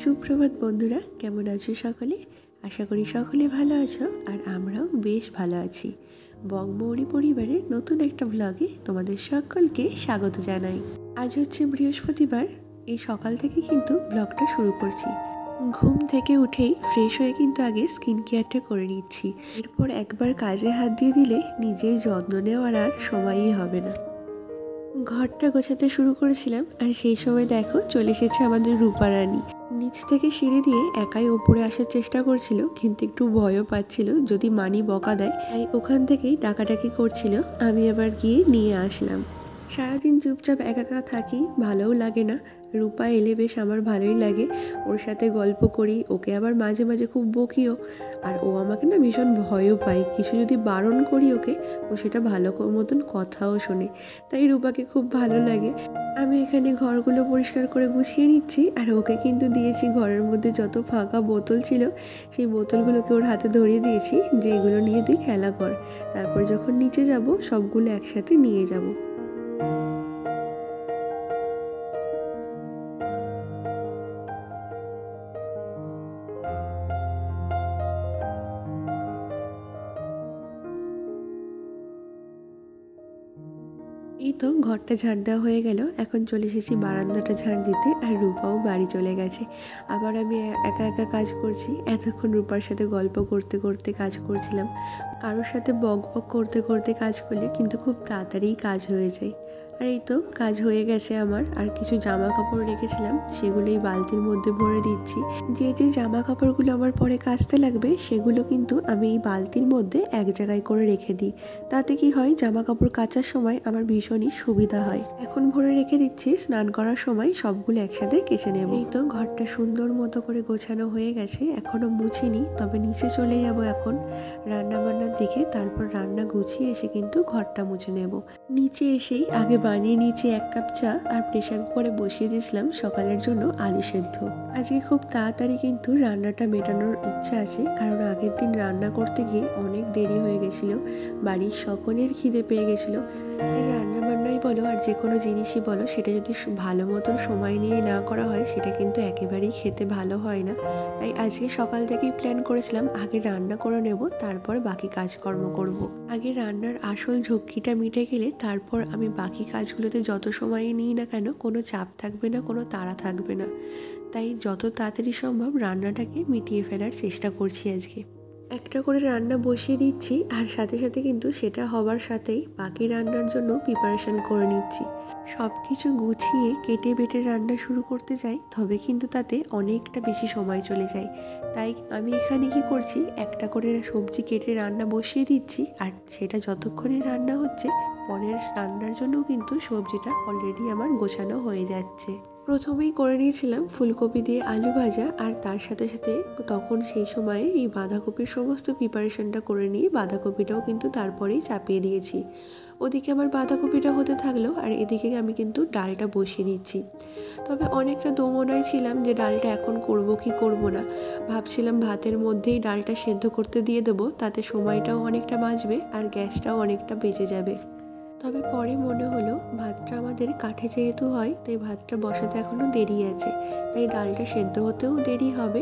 সুপ্রভাত বন্ধুরা, কেমন আছো সকলে? আশা করি সকলে ভালো আছো আর আমরাও বেশ ভালো আছি। বংমৌরি পরিবারের নতুন একটা ব্লগে তোমাদের সকলকে স্বাগত জানাই। আজ হচ্ছে বৃহস্পতিবার। এই সকাল থেকে কিন্তু ব্লগটা শুরু করছি। ঘুম থেকে উঠেই ফ্রেশ হয়ে কিন্তু আগে স্কিন কেয়ারটা করে নিচ্ছি। এরপর একবার কাজে হাত দিয়ে দিলে নিজের যত্ন নেওয়ার আর সময়ই হবে না। ঘরটা গোছাতে শুরু করেছিলাম আর সেই সময় দেখো চলে এসেছে আমাদের রূপা রানী। নিচ থেকে সিঁড়ি দিয়ে একাই ওপরে আসার চেষ্টা করছিল, কিন্তু একটু ভয়ও পাচ্ছিল যদি মানি বকা দেয়, তাই ওখান থেকেই ডাকাডাকি করছিল। আমি আবার গিয়ে নিয়ে আসলাম। সারাদিন চুপচাপ একা একা থাকি, ভালোও লাগে না। রূপা এলে বেশ আমার ভালোই লাগে, ওর সাথে গল্প করি, ওকে আবার মাঝে মাঝে খুব বকিও। আর ও আমাকে না ভীষণ ভয়ও পায়, কিছু যদি বারণ করি ওকে, ও সেটা ভালো মতন কথাও শোনে, তাই রূপাকে খুব ভালো লাগে। আমি এখানে ঘরগুলো পরিষ্কার করে গুছিয়ে নিচ্ছি, আর ওকে কিন্তু দিয়েছি ঘরের মধ্যে যত ফাঁকা বোতল ছিল সেই বোতলগুলোকে ওর হাতে ধরিয়ে দিয়েছি যে এগুলো নিয়ে তুই খেলা কর, তারপর যখন নিচে যাব সবগুলো একসাথে নিয়ে যাব। এই তো ঘরটা ঝাড় দেওয়া হয়ে গেল, এখন চলে এসেছি বারান্দাটা ঝাড় দিতে। আর রূপাও বাড়ি চলে গেছে। আবার আমি একা একা কাজ করছি। এতক্ষণ রূপার সাথে গল্প করতে করতে কাজ করছিলাম। কারোর সাথে বক বক করতে করতে কাজ করলে কিন্তু খুব তাড়াতাড়ি কাজ হয়ে যায়। আর এই তো কাজ হয়ে গেছে আমার। আর কিছু জামা কাপড় রেখেছিলাম, সেগুলো এই বালতির মধ্যে ভরে দিচ্ছি। যে যে জামা কাপড়গুলো আমার পরে কাচতে লাগবে সেগুলো কিন্তু আমি এই বালতির মধ্যে এক জায়গায় করে রেখে দিই। তাতে কি হয়, জামা কাপড় কাচার সময় আমার ভীষণই সুবিধা হয়। এখন ভরে রেখে দিচ্ছি, স্নান করার সময় সবগুলো একসাথে কেচে নেব। এই তো ঘরটা সুন্দর মতো করে গোছানো হয়ে গেছে, এখনো মুছিনি, তবে নিচে চলে যাব এখন রান্না বান্নার দিকে। তারপর রান্না গুছিয়ে এসে কিন্তু ঘরটা মুছে নেব। নিচে এসেই আগে বানিয়ে নিয়েছি 1 কাপ চা, আর প্রেসার কুকারে বসিয়ে দিয়েছিলাম সকালের জন্য আলু সেদ্ধ। আজকে খুব তাড়াতাড়ি কিন্তু রান্নাটা মেটানোর ইচ্ছা আছে, কারণ আগের দিন রান্না করতে গিয়ে অনেক দেরি হয়ে গেছিল। বাড়ির সকলের খিদে পেয়ে গেছিলো। রান্না বান্নাই বলো আর যে কোনো জিনিসই বলো, সেটা যদি ভালো মতন সময় নিয়ে না করা হয় সেটা কিন্তু একেবারেই খেতে ভালো হয় না। তাই আজকে সকাল থেকেই প্ল্যান করেছিলাম আগে রান্না করে নেব, তারপর বাকি কাজকর্ম করব। আগে রান্নার আসল ঝক্কিটা মিটে গেলে তারপর আমি বাকি কাজগুলোতে যত সময় নিই না কেন কোনো চাপ থাকবে না, কোনো তাড়া থাকবে না। তাই যত তাড়াতাড়ি সম্ভব রান্নাটাকে মিটিয়ে ফেলার চেষ্টা করছি আজকে। একটা করে রান্না বসিয়ে দিচ্ছি, আর সাথে সাথে কিন্তু সেটা হবার সাথেই বাকি রান্নার জন্য প্রিপারেশন করে নিচ্ছি। সব কিছু গুছিয়ে কেটে বেটে রান্না শুরু করতে যাই, তবে কিন্তু তাতে অনেকটা বেশি সময় চলে যায়। তাই আমি এখানে কি করছি, একটা করে সবজি কেটে রান্না বসিয়ে দিচ্ছি, আর সেটা যতক্ষণে রান্না হচ্ছে পরের রান্নার জন্য কিন্তু সবজিটা অলরেডি আমার গোছানো হয়ে যাচ্ছে। প্রথমেই করে নিয়েছিলাম ফুলকপি দিয়ে আলু ভাজা, আর তার সাথে সাথে তখন সেই সময়ে এই বাঁধাকপির সমস্ত প্রিপারেশনটা করে নিয়ে বাঁধাকপিটাও কিন্তু তারপরেই চাপিয়ে দিয়েছি। ওদিকে আমার বাঁধাকপিটা হতে থাকলো, আর এদিকে আমি কিন্তু ডালটা বসিয়ে দিচ্ছি। তবে অনেকটা দোমনায় ছিলাম যে ডালটা এখন করব কি করব না। ভাবছিলাম ভাতের মধ্যেই ডালটা সেদ্ধ করতে দিয়ে দেবো, তাতে সময়টাও অনেকটা বাঁচবে আর গ্যাসটাও অনেকটা বেঁচে যাবে। তবে পরে মনে হলো ভাতটা আমাদের কাঠে যেহেতু হয়, তাই ভাতটা বসাতে এখনও দেরি আছে, তাই ডালটা সেদ্ধ হতেও দেরি হবে।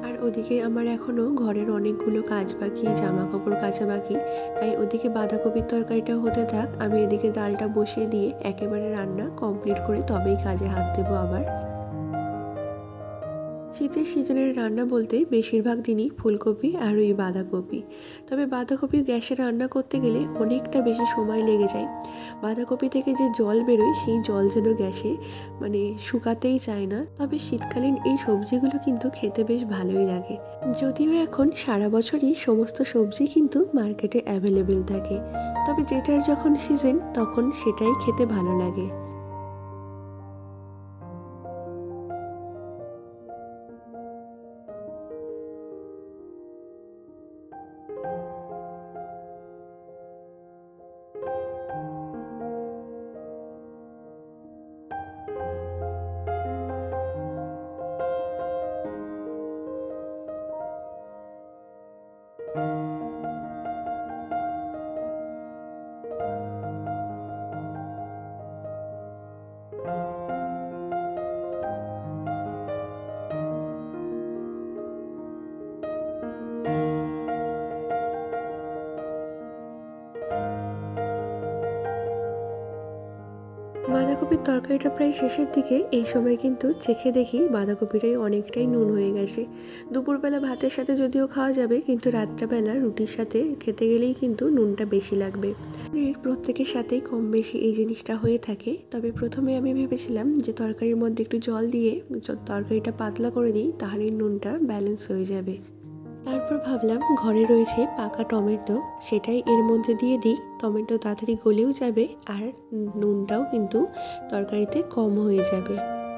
আর ওদিকে আমার এখনও ঘরের অনেকগুলো কাজ বাকি, জামা কাপড় কাচা বাকি, তাই ওদিকে বাঁধাকপির তরকারিটা হতে থাক, আমি এদিকে ডালটা বসিয়ে দিয়ে একেবারে রান্না কমপ্লিট করে তবেই কাজে হাত দেবো আবার। শীতের সিজনের রান্না বলতে বেশিরভাগ দিনই ফুলকপি আর ওই বাঁধাকপি। তবে বাঁধাকপি গ্যাসে রান্না করতে গেলে অনেকটা বেশি সময় লেগে যায়। বাঁধাকপি থেকে যে জল বেরোয় সেই জল যেন গ্যাসে শুকাতেই চায় না। তবে শীতকালীন এই সবজিগুলো কিন্তু খেতে বেশ ভালোই লাগে। যদিও এখন সারা বছরই সমস্ত সবজি কিন্তু মার্কেটে অ্যাভেলেবেল থাকে, তবে যেটার যখন সিজন তখন সেটাই খেতে ভালো লাগে। বাঁধাকপির তরকারিটা প্রায় শেষের দিকে, এই সময় কিন্তু চেখে দেখি বাঁধাকপিটাই অনেকটাই নুন হয়ে গেছে। দুপুরবেলা ভাতের সাথে যদিও খাওয়া যাবে, কিন্তু রাত্রেবেলা রুটির সাথে খেতে গেলেই কিন্তু নুনটা বেশি লাগবে। এর প্রত্যেকের সাথেই কম বেশি এই জিনিসটা হয়ে থাকে। তবে প্রথমে আমি ভেবেছিলাম যে তরকারির মধ্যে একটু জল দিয়ে তরকারিটা পাতলা করে দিই, তাহলেই নুনটা ব্যালেন্স হয়ে যাবে। তারপর ভাবলাম ঘরে রয়েছে পাকা টমেটো, সেটাই এর মধ্যে দিয়ে দিই। টমেটো তাড়াতাড়ি গলেও যাবে আর নুনটাও কিন্তু তরকারিতে কম হয়ে যাবে।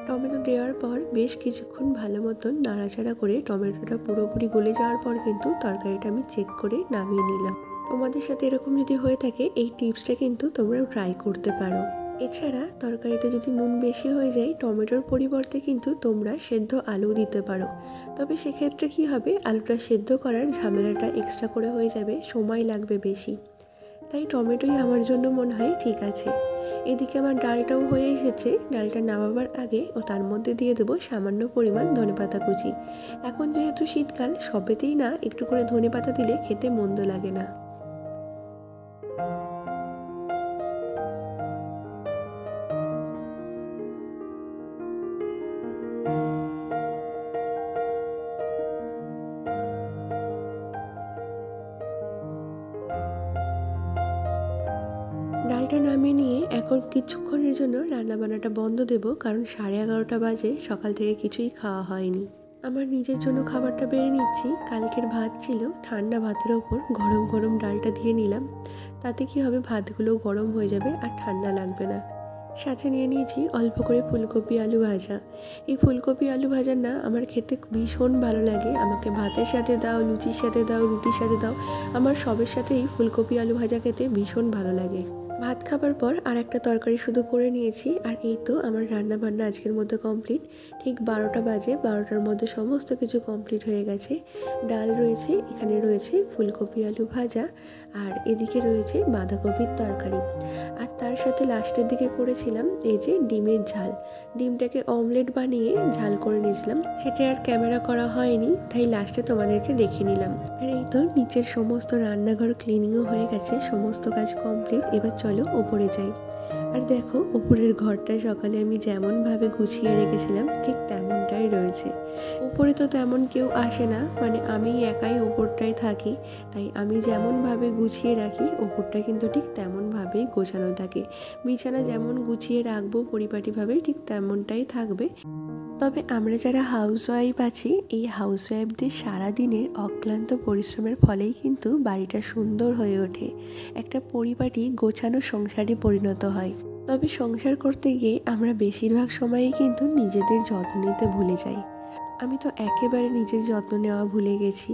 টমেটো দেওয়ার পর বেশ কিছুক্ষণ ভালো মতন নাড়াচাড়া করে টমেটোটা পুরোপুরি গলে যাওয়ার পর কিন্তু তরকারিটা আমি চেক করে নামিয়ে নিলাম। তোমাদের সাথে এরকম যদি হয়ে থাকে, এই টিপসটা কিন্তু তোমরাও ট্রাই করতে পারো। এছাড়া তরকারিতে যদি নুন বেশি হয়ে যায়, টমেটোর পরিবর্তে কিন্তু তোমরা সেদ্ধ আলু দিতে পারো। তবে সেক্ষেত্রে কি হবে, আলুটা সেদ্ধ করার ঝামেলাটা এক্সট্রা করে হয়ে যাবে, সময় লাগবে বেশি। তাই টমেটোই আমার জন্য মনে হয় ঠিক আছে। এদিকে আমার ডালটাও হয়ে এসেছে। ডালটা নামাবার আগে তার মধ্যে দিয়ে দেবো সামান্য পরিমাণ ধনেপাতা কুচি। এখন যেহেতু শীতকাল, সবেতেই না একটু করে ধনেপাতা দিলে খেতে মন্দ লাগে না। ডালটা নামিয়ে নিয়ে এখন কিছুক্ষণের জন্য রান্নাবান্নাটা বন্ধ দেব, কারণ 11:30 বাজে, সকাল থেকে কিছুই খাওয়া হয়নি। আমার নিজের জন্য খাবারটা বেড়ে নিচ্ছি। কালকের ভাত ছিল, ঠান্ডা ভাতের ওপর গরম গরম ডালটা দিয়ে নিলাম। তাতে কি হবে, ভাতগুলো গরম হয়ে যাবে আর ঠান্ডা লাগবে না। সাথে নিয়ে নিয়েছি অল্প করে ফুলকপি আলু ভাজা। এই ফুলকপি আলু ভাজা না আমার খেতে ভীষণ ভালো লাগে। আমাকে ভাতের সাথে দাও, লুচির সাথে দাও, রুটির সাথে দাও, আমার সবের সাথেই ফুলকপি আলু ভাজা খেতে ভীষণ ভালো লাগে। ভাত খাবার পর আর একটা তরকারি শুধু করে নিয়েছি, আর এই তো আমার রান্না বান্না আজকের মধ্যে কমপ্লিট। ঠিক 12টা বাজে, 12টার মধ্যে সমস্ত কিছু কমপ্লিট হয়ে গেছে। ডাল রয়েছে, এখানে রয়েছে ফুলকপি আলু ভাজা, আর এদিকে রয়েছে বাঁধাকপির তরকারি। আর তার সাথে লাস্টের দিকে করেছিলাম এই যে ডিমের ঝাল। ডিমটাকে অমলেট বানিয়ে ঝাল করে নিয়েছিলাম, সেটা আর ক্যামেরা করা হয়নি, তাই লাস্টে তোমাদেরকে দেখে নিলাম। আর এই তো নিচের সমস্ত রান্নাঘর ক্লিনিংও হয়ে গেছে, সমস্ত কাজ কমপ্লিট। এবার চলো ওপরে যাই। আর দেখো, ওপরের ঘরটা সকালে আমি যেমনভাবে গুছিয়ে রেখেছিলাম ঠিক তেমনটাই রয়েছে। উপরে তো তেমন কেউ আসে না, মানে আমি একাই ওপরটায় থাকি, তাই আমি যেমনভাবে গুছিয়ে রাখি ওপরটা কিন্তু ঠিক তেমনভাবেই গোছানো থাকে। বিছানা যেমন গুছিয়ে রাখবো পরিপাটিভাবে, ঠিক তেমনটাই থাকবে। তবে আমরা যারা হাউসওয়াইফ আছি, এই হাউসওয়াইফদের সারাদিনের অক্লান্ত পরিশ্রমের ফলেই কিন্তু বাড়িটা সুন্দর হয়ে ওঠে, একটা পরিপাটি গোছানো সংসারে পরিণত হয়। তবে সংসার করতে গিয়ে আমরা বেশিরভাগ সময়ই কিন্তু নিজেদের যত্ন নিতে ভুলে যাই। আমি তো একেবারে নিজের যত্ন নেওয়া ভুলে গেছি।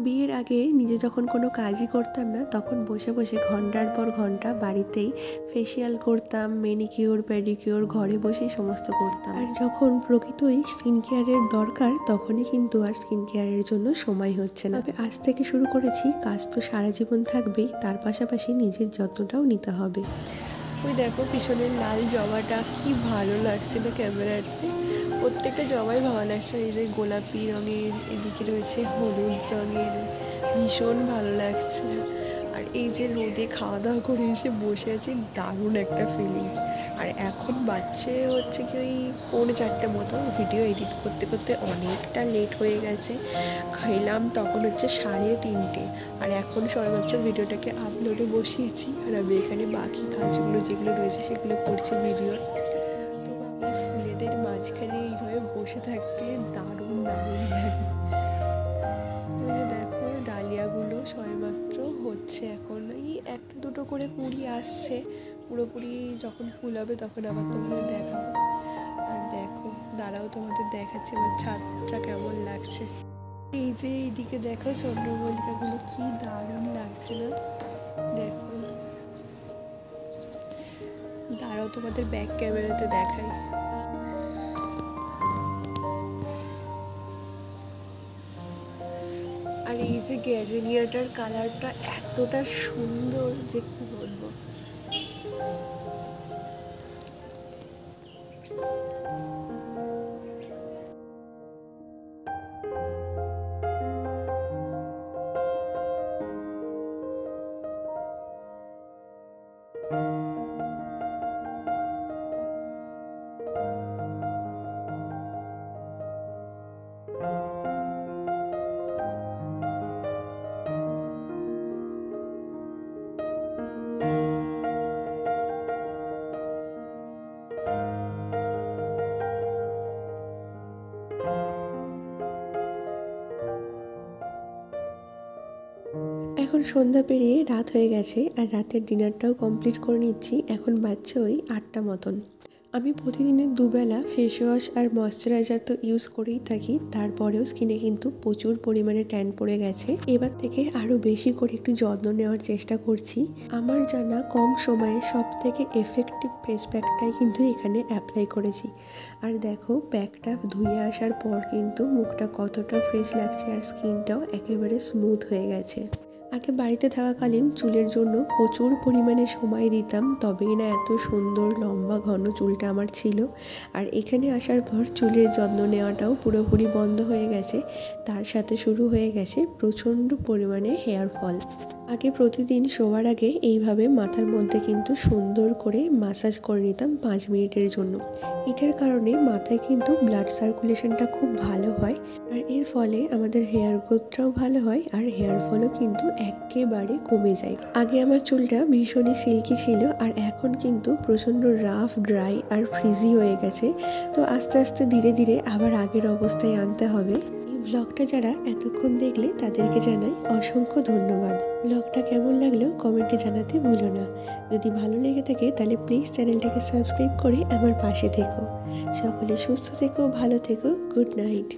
বিয়ের আগে নিজে যখন কোনো কাজই করতাম না, তখন বসে বসে ঘন্টার পর ঘন্টা বাড়িতেই ফেসিয়াল করতাম, ম্যানিকিওর প্যাডিকিওর ঘরে বসেই সমস্ত করতাম। আর যখন প্রকৃতই স্কিন কেয়ারের দরকার, তখনই কিন্তু আর স্কিন কেয়ারের জন্য সময় হচ্ছে না। তবে আজ থেকে শুরু করেছি, কাজ তো সারা জীবন থাকবেই, তার পাশাপাশি নিজের যত্নটাও নিতে হবে। ওই দেখো পিছনের লাল জবাটা কি ভালো লাগছে না ক্যামেরাতে, প্রত্যেকটা জবাই ভালো লাগছে। এই যে গোলাপি রঙের, এদিকে রয়েছে হলুদ রঙের, ভীষণ ভালো লাগছে। আর এই যে রোদে খাওয়া দাওয়া করে এসে বসে আছি, দারুণ একটা ফিলিংস। আর এখন বাচ্চা হচ্ছে কি ওই 3:45 মতো, ভিডিও এডিট করতে করতে অনেকটা লেট হয়ে গেছে। খাইলাম তখন হচ্ছে 3:30, আর এখন সবেমাত্র ভিডিওটাকে আপলোডে বসিয়েছি। আর আমি এখানে বাকি কাজগুলো যেগুলো রয়েছে সেগুলো করছি ভিডিও। তো এই ফুলেদের মাঝখানে এইভাবে বসে থাকতে দারুণ দারুণ লাগে। ওই যে দেখো ডালিয়াগুলো সবেমাত্র হচ্ছে, এখন এই একটা দুটো করে কুঁড়ি আসছে, পুরোপুরি যখন ফুল হবে তখন আবার তোমাদের দেখাবো। আর দেখো, দাঁড়াও তোমাদের দেখাচ্ছি আমার ছাদটা কেমন লাগছে। এই যে এইদিকে দেখো চন্দ্রমল্লিকাগুলো কি দারুণ লাগছে না, দেখো। দাঁড়াও তোমাদের ব্যাক ক্যামেরাতে দেখাই। আর এই যে গ্যাজেনিয়াটার কালারটা এতটা সুন্দর যে কি বলবো। এখন সন্ধ্যা পেরিয়ে রাত হয়ে গেছে আর রাতের ডিনারটাও কমপ্লিট করে নিচ্ছি। এখন বাজছে ওই 8টা মতন। আমি প্রতিদিনের দুবেলা ফেস ওয়াশ আর ময়শ্চারাইজার তো ইউজ করেই থাকি, তারপরেও স্কিনে কিন্তু প্রচুর পরিমাণে ট্যান পড়ে গেছে। এবার থেকে আরও বেশি করে একটু যত্ন নেওয়ার চেষ্টা করছি। আমার জানা কম সময়ে সব থেকে এফেক্টিভ ফেস প্যাকটাই কিন্তু এখানে অ্যাপ্লাই করেছি। আর দেখো প্যাকটা ধুয়ে আসার পর কিন্তু মুখটা কতটা ফ্রেশ লাগছে আর স্কিনটাও একেবারে স্মুথ হয়ে গেছে। আগে বাড়িতে থাকাকালীন চুলের জন্য প্রচুর পরিমাণে সময় দিতাম, তবেই না এত সুন্দর লম্বা ঘন চুলটা আমার ছিল। আর এখানে আসার পর চুলের যত্ন নেওয়াটাও পুরোপুরি বন্ধ হয়ে গেছে। তার সাথে শুরু হয়ে গেছে প্রচণ্ড পরিমাণে হেয়ার ফল। আগে প্রতিদিন শোয়ার আগে এইভাবে মাথার মধ্যে কিন্তু সুন্দর করে ম্যাসাজ করে নিতাম 5 মিনিটের জন্য। এটার কারণে মাথায় কিন্তু ব্লাড সার্কুলেশনটা খুব ভালো হয় আর এর ফলে আমাদের হেয়ার গ্রোথটাও ভালো হয় আর হেয়ার ফলও কিন্তু একেবারে কমে যায়। আগে আমার চুলটা ভীষণই সিল্কি ছিল আর এখন কিন্তু প্রচণ্ড রাফ, ড্রাই আর ফ্রিজি হয়ে গেছে। তো আস্তে আস্তে ধীরে ধীরে আবার আগের অবস্থায় আনতে হবে। ব্লগটা যারা এতক্ষণ দেখলে তাদেরকে জানাই অসংখ্য ধন্যবাদ। ব্লগটা কেমন লাগলো কমেন্টে জানাতে ভুলো না। যদি ভালো লেগে থাকে তাহলে প্লিজ চ্যানেলটাকে সাবস্ক্রাইব করে আমার পাশে থেকো। সকলে সুস্থ থেকো, ভালো থেকো। Good night.